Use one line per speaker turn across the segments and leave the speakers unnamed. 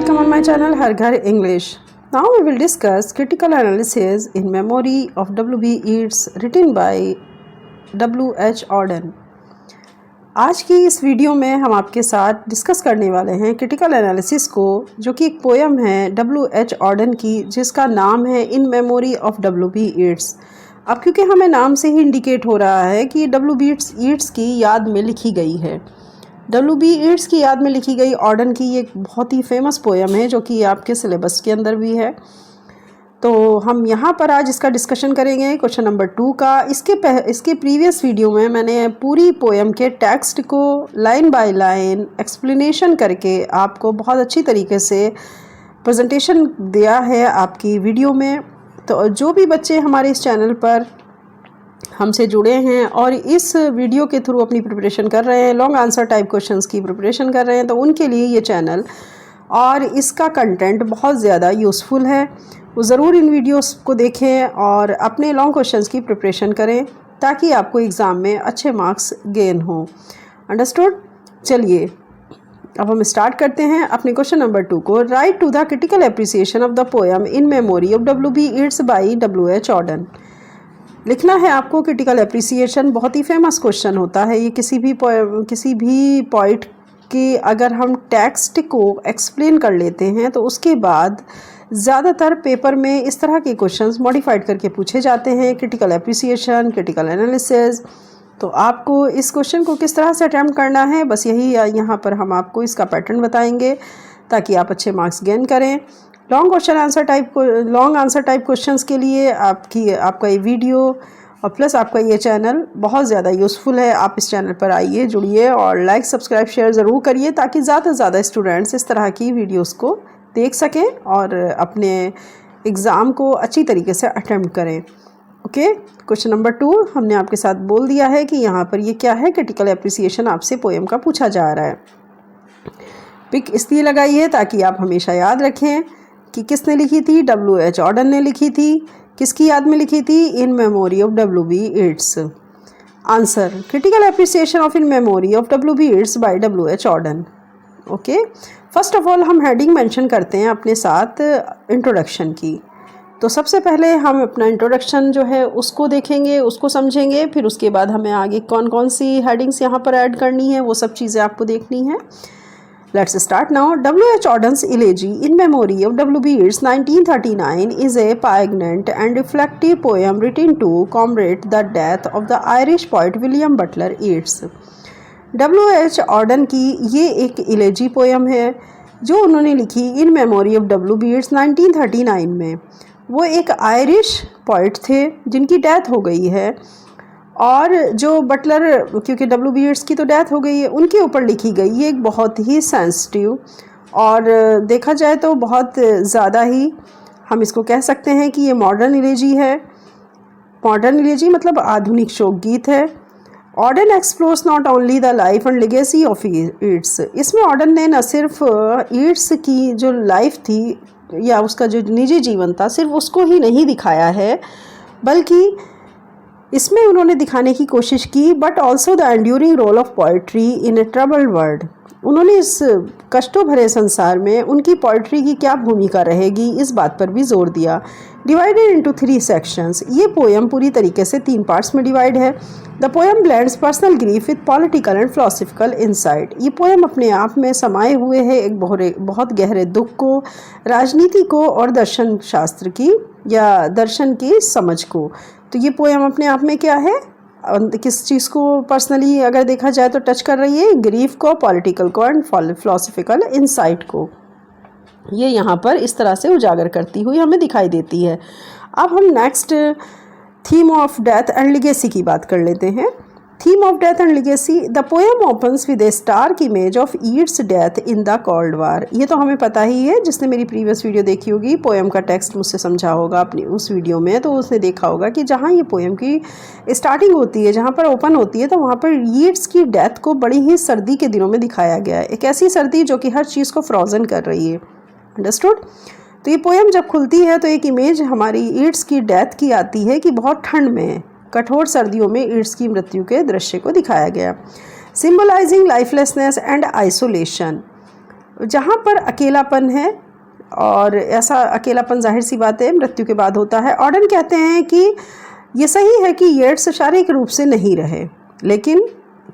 Welcome on my channel हर घर English. Now we will discuss critical analysis in memory of W.B. Yeats written by W.H. Auden. आज की इस video में हम आपके साथ डिस्कस करने वाले हैं क्रिटिकल एनालिसिस को, जो कि एक पोएम है W.H. ऑर्डन की, जिसका नाम है इन मेमोरी ऑफ W.B. ईट्स. अब क्योंकि हमें नाम से ही इंडिकेट हो रहा है कि W.B. ईट्स की याद में लिखी गई है. W.B. ईट्स की याद में लिखी गई ऑर्डन की एक बहुत ही फेमस पोएम है, जो कि आपके सिलेबस के अंदर भी है. तो हम यहाँ पर आज इसका डिस्कशन करेंगे क्वेश्चन नंबर 2 का. इसके प्रीवियस वीडियो में मैंने पूरी पोएम के टेक्स्ट को लाइन बाय लाइन एक्सप्लेनेशन करके आपको बहुत अच्छी तरीके से प्रेजेंटेशन दिया है आपकी वीडियो में. तो जो भी बच्चे हमारे इस चैनल पर हमसे जुड़े हैं और इस वीडियो के थ्रू अपनी प्रिपरेशन कर रहे हैं, लॉन्ग आंसर टाइप क्वेश्चंस की प्रिपरेशन कर रहे हैं, तो उनके लिए ये चैनल और इसका कंटेंट बहुत ज़्यादा यूज़फुल है. वो ज़रूर इन वीडियोस को देखें और अपने लॉन्ग क्वेश्चंस की प्रिपरेशन करें, ताकि आपको एग्ज़ाम में अच्छे मार्क्स गेन हों. अंडरस्टूड? चलिए अब हम स्टार्ट करते हैं अपने क्वेश्चन नंबर 2 को. Write to the critical appreciation of the poem in memory of W.B. Yeats by W.H. Auden. लिखना है आपको क्रिटिकल एप्रिसिएशन. बहुत ही फेमस क्वेश्चन होता है ये. किसी भी पॉइंट के अगर हम टेक्स्ट को एक्सप्लेन कर लेते हैं तो उसके बाद ज़्यादातर पेपर में इस तरह के क्वेश्चंस मॉडिफाइड करके पूछे जाते हैं. Critical appreciation, critical analysis. तो आपको इस क्वेश्चन को किस तरह से अटैम्प्ट करना है, बस यही यहाँ पर हम आपको इसका पैटर्न बताएंगे, ताकि आप अच्छे मार्क्स गेन करें. लॉन्ग आंसर टाइप क्वेश्चंस के लिए आपका ये वीडियो और प्लस आपका ये चैनल बहुत ज़्यादा यूज़फुल है. आप इस चैनल पर आइए, जुड़िए और लाइक सब्सक्राइब शेयर ज़रूर करिए, ताकि ज़्यादा से ज़्यादा स्टूडेंट्स इस तरह की वीडियोस को देख सकें और अपने एग्ज़ाम को अच्छी तरीके से अटेम्प्ट करें. ओके, क्वेश्चन नंबर 2 हमने आपके साथ बोल दिया है कि यहाँ पर ये क्या है. क्रिटिकल एप्रिसिएशन आपसे पोएम का पूछा जा रहा है. पिक इसलिए लगाई है ताकि आप हमेशा याद रखें कि किसने लिखी थी. W.H. ऑर्डन ने लिखी थी. किसकी याद में लिखी थी? In memory of W.B. Yeats. Answer: critical appreciation of in memory of W.B. Yeats by W.H. Auden. Okay, first of all हम हेडिंग मेंशन करते हैं अपने साथ इंट्रोडक्शन की. तो सबसे पहले हम अपना इंट्रोडक्शन जो है उसको देखेंगे, उसको समझेंगे, फिर उसके बाद हमें आगे कौन कौन सी हेडिंग्स यहाँ पर ऐड करनी है वो सब चीज़ें आपको देखनी है. Let's start now. W.H. Auden's Elegy in Memory of W.B. Yeats 1939 is a poignant and reflective poem written to commemorate the death of the Irish poet William Butler Yeats. W.H. Auden की ये एक इलेजी poem है जो उन्होंने लिखी इन memory of W.B. Yeats 1939 में. वो एक आयरिश पोइट थे जिनकी डेथ हो गई है, और जो बटलर, क्योंकि W.B. ईट्स की तो डेथ हो गई है, उनके ऊपर लिखी गई ये एक बहुत ही सेंसिटिव और देखा जाए तो बहुत ज़्यादा ही हम इसको कह सकते हैं कि ये मॉडर्न इलेजी है. मॉडर्न इलेजी मतलब आधुनिक शोक गीत है. Auden explores not only the life and legacy of Yeats. इसमें ऑर्डन ने न सिर्फ ईट्स की जो लाइफ थी या उसका जो निजी जीवन था सिर्फ उसको ही नहीं दिखाया है, बल्कि इसमें उन्होंने दिखाने की कोशिश की but also the enduring role of poetry in a troubled world. उन्होंने इस कष्टों भरे संसार में उनकी पोइट्री की क्या भूमिका रहेगी इस बात पर भी जोर दिया. Divided into 3 sections. ये पोएम पूरी तरीके से 3 पार्ट्स में डिवाइड है. The poem blends personal grief with political and philosophical insight. ये पोएम अपने आप में समाये हुए है एक बहुत गहरे दुख को, राजनीति को और दर्शन शास्त्र की या दर्शन की समझ को. तो ये पोएम अपने आप में क्या है, किस चीज़ को पर्सनली अगर देखा जाए तो टच कर रही है, ग्रीफ को, पॉलिटिकल को एंड फिलोसफिकल इंसाइट को. ये यहाँ पर इस तरह से उजागर करती हुई हमें दिखाई देती है. अब हम next theme of death and legacy की बात कर लेते हैं. Theme of death and legacy. The poem opens with a stark image of Yeats death in the cold war. ये तो हमें पता ही है, जिसने मेरी प्रीवियस वीडियो देखी होगी, पोएम का टेक्स्ट मुझसे समझा होगा अपनी उस वीडियो में, तो उसने देखा होगा कि जहाँ ये पोएम की स्टार्टिंग होती है, जहाँ पर ओपन होती है, तो वहाँ पर ईट्स की डेथ को बड़ी ही सर्दी के दिनों में दिखाया गया है. एक ऐसी सर्दी जो कि हर चीज़ को फ्रोजन कर रही है. अंडरस्टूड? तो ये पोएम जब खुलती है तो एक इमेज हमारी ईट्स की डेथ की आती है कि बहुत ठंड में, कठोर सर्दियों में ईट्स की मृत्यु के दृश्य को दिखाया गया. Symbolising lifelessness and isolation. जहाँ पर अकेलापन है, और ऐसा अकेलापन जाहिर सी बात है मृत्यु के बाद होता है। ऑर्डन कहते हैं कि ये सही है कि येट्स शारीरिक रूप से नहीं रहे, लेकिन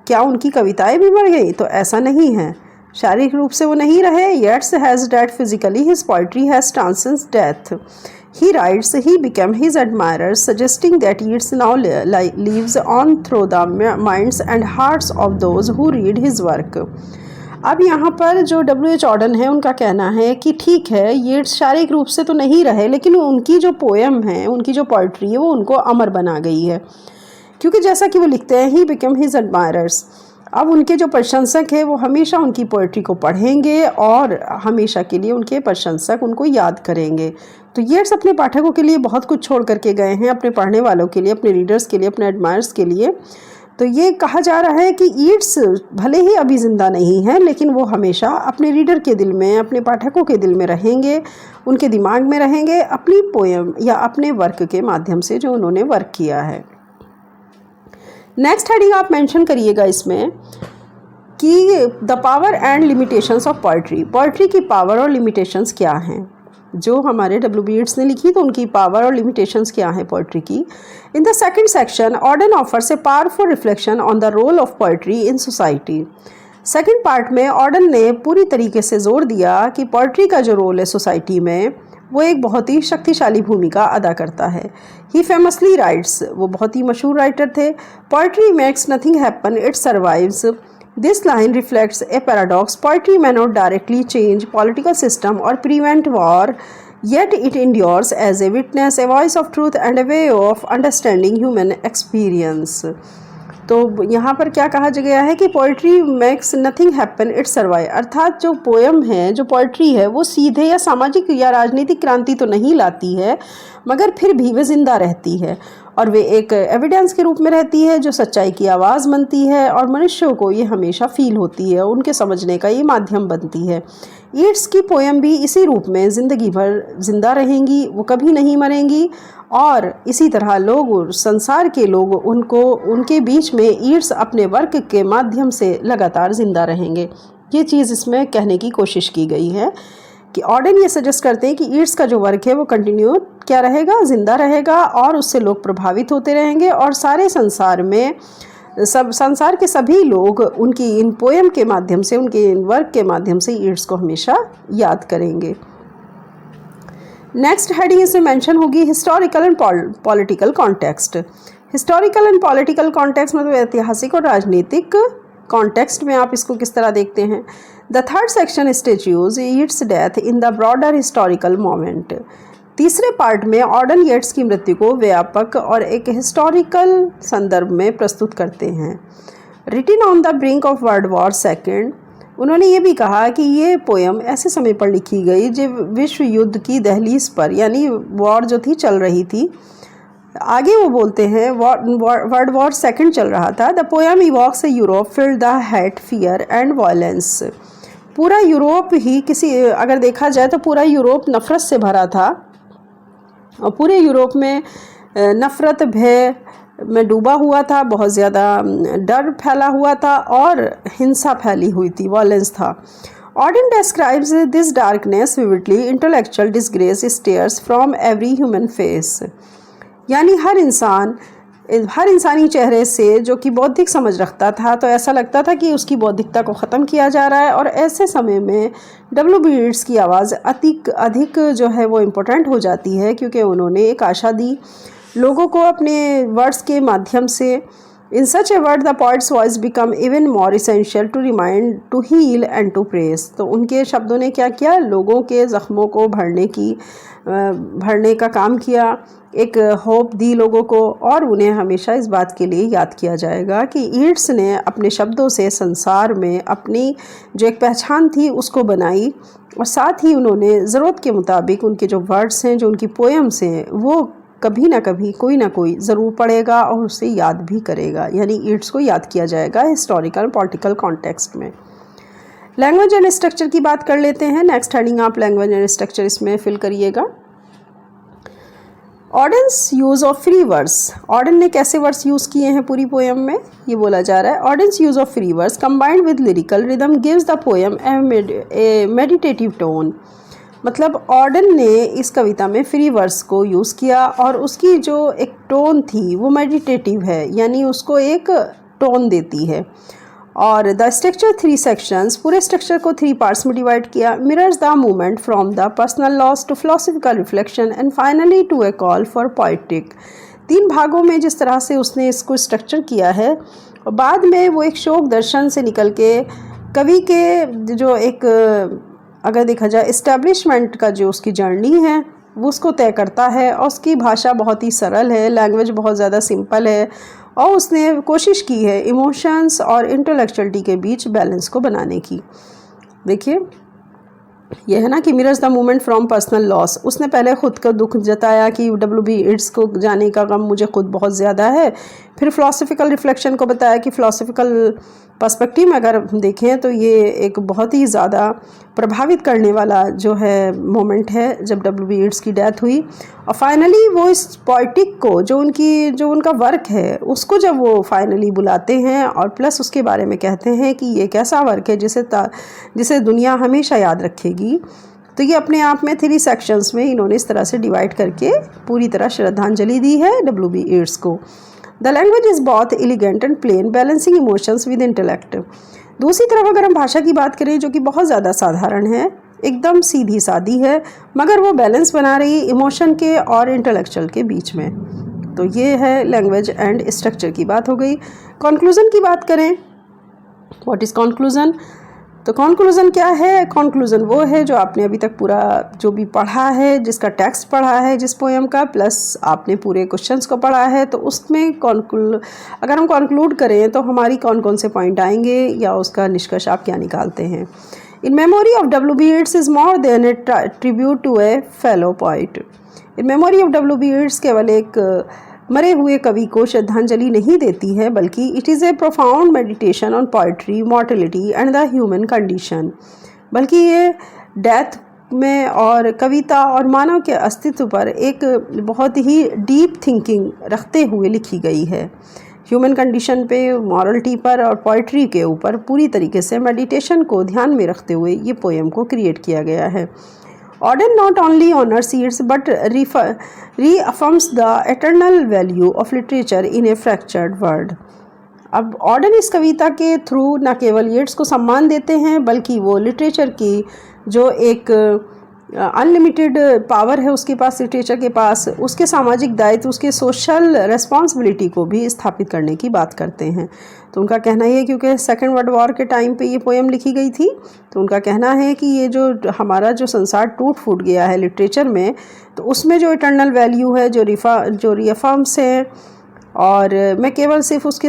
क्या उनकी कविताएं भी मर गई? तो ऐसा नहीं है, शारीरिक रूप से वो नहीं रहे। Yeats has dead physically, his poetry has transcend death. He writes, he became his admirers, suggesting that Yeats now lives on through the minds and hearts of those who read his work. अब यहाँ पर जो W.H. Orton है उनका कहना है कि ठीक है, येट्स शारीरिक रूप से तो नहीं रहे, लेकिन उनकी जो पोएम है, उनकी जो पोइट्री है, वो उनको अमर बना गई है। क्योंकि जैसा कि वो लिखते हैं, ही बिकम हिज एडमायरर्स, अब उनके जो प्रशंसक हैं वो हमेशा उनकी पोइट्री को पढ़ेंगे और हमेशा के लिए उनके प्रशंसक उनको याद करेंगे। तो येट्स अपने पाठकों के लिए बहुत कुछ छोड़ करके गए हैं, अपने पढ़ने वालों के लिए, अपने रीडर्स के लिए, अपने एडमायर्स के लिए। तो ये कहा जा रहा है कि येट्स भले ही अभी ज़िंदा नहीं है, लेकिन वो हमेशा अपने रीडर के दिल में, अपने पाठकों के दिल में रहेंगे, उनके दिमाग में रहेंगे, अपनी पोएम या अपने वर्क के माध्यम से जो उन्होंने वर्क किया है। नेक्स्ट हेडिंग आप मेंशन करिएगा इसमें कि the power and limitations of poetry. Poetry की पावर और लिमिटेशंस क्या हैं? जो हमारे W.B. येट्स ने लिखी, तो उनकी पावर और लिमिटेशंस क्या हैं पोइट्री की। In the second section, Auden offers a powerful reflection on the role of poetry in society. Second part में ऑर्डन ने पूरी तरीके से जोर दिया कि पोइट्री का जो रोल है सोसाइटी में, वो एक बहुत ही शक्तिशाली भूमिका अदा करता है। ही फेमसली राइट्स, वो बहुत ही मशहूर राइटर थे, poetry makes nothing happen, it survives. This line reflects a paradox, poetry may not directly change political system or prevent war, yet it endures as a witness, a voice of truth and a way of understanding human experience. तो यहाँ पर क्या कहा गया है कि poetry makes nothing happen, it survive, अर्थात जो पोएम है, जो पोइट्री है, वो सीधे या सामाजिक या राजनीतिक क्रांति तो नहीं लाती है, मगर फिर भी वे ज़िंदा रहती है और वे एक एविडेंस के रूप में रहती है जो सच्चाई की आवाज़ बनती है और मनुष्यों को ये हमेशा फील होती है, उनके समझने का ये माध्यम बनती है। येट्स की पोएम भी इसी रूप में ज़िंदगी भर जिंदा रहेंगी, वो कभी नहीं मरेंगी, और इसी तरह लोग, संसार के लोग उनको, उनके बीच में येट्स अपने वर्क के माध्यम से लगातार ज़िंदा रहेंगे। ये चीज़ इसमें कहने की कोशिश की गई है कि ऑर्डन ये सजेस्ट करते हैं कि येट्स का जो वर्क है वो कंटिन्यू क्या रहेगा, ज़िंदा रहेगा, और उससे लोग प्रभावित होते रहेंगे, और सारे संसार में संसार के सभी लोग उनकी इन पोएम के माध्यम से, उनके इन वर्क के माध्यम से येट्स को हमेशा याद करेंगे। नेक्स्ट हेडिंग इसमें मेंशन होगी historical and political context. Historical and political context मतलब ऐतिहासिक और राजनीतिक कॉन्टेक्स्ट में आप इसको किस तरह देखते हैं। The third section statues Yeats death in the broader historical moment. तीसरे पार्ट में ऑर्डन येट्स की मृत्यु को व्यापक और एक हिस्टोरिकल संदर्भ में प्रस्तुत करते हैं। Written on the brink of world war second, उन्होंने ये भी कहा कि ये पोएम ऐसे समय पर लिखी गई जब विश्व युद्ध की दहलीज पर, यानी वॉर जो थी चल रही थी। आगे वो बोलते हैं वर्ल्ड वॉर सेकेंड चल रहा था। The poem evokes A Europe filled the hate, fear and violence. पूरा यूरोप ही, किसी अगर देखा जाए तो पूरा यूरोप नफ़रत से भरा था, और पूरे यूरोप में नफ़रत, भय में डूबा हुआ था, बहुत ज़्यादा डर फैला हुआ था और हिंसा फैली हुई थी, वायलेंस था। Auden describes this darkness vividly, intellectual disgrace stares from every human face. यानी हर इंसानी चेहरे से जो कि बौद्धिक समझ रखता था, तो ऐसा लगता था कि उसकी बौद्धिकता को ख़त्म किया जा रहा है। और ऐसे समय में W.B. येट्स की आवाज़ अधिक जो है वो इम्पोर्टेंट हो जाती है, क्योंकि उन्होंने एक आशा दी लोगों को अपने वर्ड्स के माध्यम से। In such a word the poet's voice become even more essential to remind, to heal and to press. तो उनके शब्दों ने क्या किया, लोगों के ज़ख्मों को भरने का काम किया, एक होप दी लोगों को, और उन्हें हमेशा इस बात के लिए याद किया जाएगा कि येट्स ने अपने शब्दों से संसार में अपनी जो एक पहचान थी उसको बनाई, और साथ ही उन्होंने ज़रूरत के मुताबिक उनके जो वर्ड्स हैं, जो उनकी पोएम्स हैं, वो कभी ना कभी कोई ना कोई ज़रूर पढ़ेगा और उसे याद भी करेगा, यानी येट्स को याद किया जाएगा हिस्टोरिकल पॉलिटिकल कॉन्टेक्स्ट में। लैंग्वेज एंड स्ट्रक्चर की बात कर लेते हैं। नेक्स्ट हेडिंग आप लैंग्वेज एंड स्ट्रक्चर इसमें फिल करिएगा। Auden's use of free words, Auden ने कैसे वर्ड्स यूज़ किए हैं पूरी पोएम में, ये बोला जा रहा है। Auden's use of free words combined with lyrical rhythm gives the poem a meditative tone. मतलब ऑर्डन ने इस कविता में फ्री वर्ड्स को यूज़ किया और उसकी जो एक टोन थी वो मेडिटेटिव है, यानी उसको एक टोन देती है। और द स्ट्रक्चर 3 सेक्शंस, पूरे स्ट्रक्चर को 3 पार्ट्स में डिवाइड किया। Mirrors the movement from the personal loss to philosophical reflection and finally to a call for poetic. 3 भागों में जिस तरह से उसने इसको स्ट्रक्चर किया है, और बाद में वो एक शोक दर्शन से निकल के कवि के जो एक अगर देखा जाए इस्टेब्लिशमेंट का जो उसकी जर्नी है वो उसको तय करता है। और उसकी भाषा बहुत ही सरल है, लैंग्वेज बहुत ज़्यादा सिंपल है, और उसने कोशिश की है इमोशंस और इंटेलेक्चुअलिटी के बीच बैलेंस को बनाने की। देखिए यह है ना कि mirrors the movement from personal loss, उसने पहले ख़ुद का दुख जताया कि WB ईट्स को जाने का गम मुझे खुद बहुत ज़्यादा है। फिर फ़िलासफ़िकल रिफ्लेक्शन को बताया कि फ़िलासफ़िकल पर्सपेक्टिव में अगर देखें तो ये एक बहुत ही ज़्यादा प्रभावित करने वाला जो है मोमेंट है जब WB ईट्स की डेथ हुई। और फाइनली वो इस पोइटिक को जो उनका वर्क है उसको जब वो फाइनली बुलाते हैं और प्लस उसके बारे में कहते हैं कि ये कैसा वर्क है जिसे दुनिया हमेशा याद रखेगी। तो ये अपने आप में 3 सेक्शंस में इन्होंने इस तरह से डिवाइड करके पूरी तरह श्रद्धांजलि दी है WB ईट्स को। द लैंग्वेज इज़ बहुत elegant and plain, balancing emotions with intellect. दूसरी तरफ अगर हम भाषा की बात करें जो कि बहुत ज़्यादा साधारण है, एकदम सीधी सादी है, मगर वो बैलेंस बना रही इमोशन के और इंटेलेक्चुअल के बीच में। तो ये है लैंग्वेज एंड स्ट्रक्चर की बात हो गई। कंक्लूज़न की बात करें, व्हाट इज़ कंक्लूज़न? तो कंक्लूज़न क्या है? कंक्लूज़न वो है जो आपने अभी तक पूरा जो भी पढ़ा है, जिसका टेक्स्ट पढ़ा है जिस पोएम का, प्लस आपने पूरे क्वेश्चंस को पढ़ा है, तो उसमें अगर हम कंक्लूड करें तो हमारी कौन कौन से पॉइंट आएंगे या उसका निष्कर्ष आप क्या निकालते हैं। In memory of WB Yeats is more than a tribute to a fellow poet. In memory of WB Yeats केवल एक मरे हुए कवि को श्रद्धांजलि नहीं देती है, बल्कि it is a profound meditation on poetry, mortality and the human condition. बल्कि ये डेथ में और कविता और मानव के अस्तित्व पर एक बहुत ही डीप थिंकिंग रखते हुए लिखी गई है। ह्यूमन कंडीशन पे, मॉरलिटी पर और पोइट्री के ऊपर पूरी तरीके से मेडिटेशन को ध्यान में रखते हुए ये पोएम को क्रिएट किया गया है। Auden not only honors its but reaffirms the eternal value of literature in a fractured world. अब ऑर्डन इस कविता के थ्रू न केवल येट्स को सम्मान देते हैं, बल्कि वो लिटरेचर की जो एक अनलिमिटेड पावर है उसके पास, लिटरेचर के पास, उसके सामाजिक दायित्व, उसके सोशल रेस्पॉन्सिबिलिटी को भी स्थापित करने की बात करते हैं। तो उनका कहना ये है, क्योंकि सेकेंड वर्ल्ड वॉर के टाइम पे ये पोएम लिखी गई थी, तो उनका कहना है कि ये जो हमारा जो संसार टूट फूट गया है लिटरेचर में, तो उसमें जो इटर्नल वैल्यू है, जो रिफॉर्म्स है, और मैं केवल सिर्फ उसके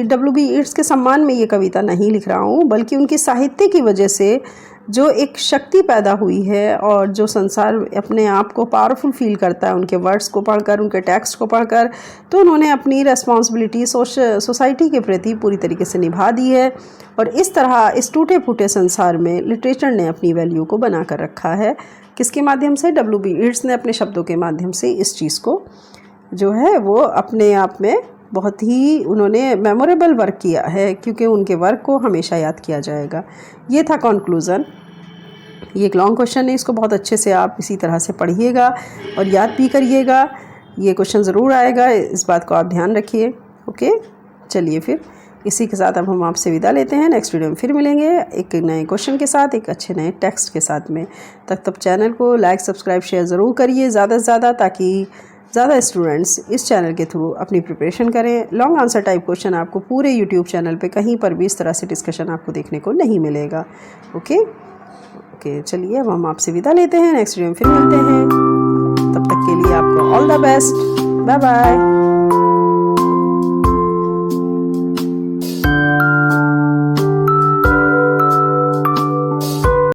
WB ईट्स के सम्मान में ये कविता नहीं लिख रहा हूँ, बल्कि उनकी साहित्य की वजह से जो एक शक्ति पैदा हुई है और जो संसार अपने आप को पावरफुल फील करता है उनके वर्ड्स को पढ़कर, उनके टेक्स्ट को पढ़कर, तो उन्होंने अपनी रेस्पॉन्सिबिलिटी सोसाइटी के प्रति पूरी तरीके से निभा दी है। और इस तरह इस टूटे फूटे संसार में लिटरेचर ने अपनी वैल्यू को बना कर रखा है। किसके माध्यम से? WB ईट्स ने अपने शब्दों के माध्यम से इस चीज़ को जो है वो अपने आप में बहुत ही उन्होंने मेमोरेबल वर्क किया है, क्योंकि उनके वर्क को हमेशा याद किया जाएगा। ये था कंक्लूज़न। ये एक लॉन्ग क्वेश्चन है, इसको बहुत अच्छे से आप इसी तरह से पढ़िएगा और याद भी करिएगा। ये क्वेश्चन ज़रूर आएगा, इस बात को आप ध्यान रखिए। ओके, चलिए फिर इसी के साथ अब हम आपसे विदा लेते हैं। नेक्स्ट वीडियो में फिर मिलेंगे एक नए क्वेश्चन के साथ, एक अच्छे नए टेक्स्ट के साथ में। तब चैनल को लाइक, सब्सक्राइब, शेयर ज़रूर करिए ज़्यादा से ज़्यादा, ताकि ज़्यादा स्टूडेंट्स इस चैनल के थ्रू अपनी प्रिपरेशन करें। लॉन्ग आंसर टाइप क्वेश्चन आपको पूरे यूट्यूब चैनल पे कहीं पर भी इस तरह से डिस्कशन आपको देखने को नहीं मिलेगा। ओके, चलिए अब हम आपसे विदा लेते हैं। नेक्स्ट वीडियो में फिर मिलते हैं। तब तक के लिए आपको all the best. Bye bye.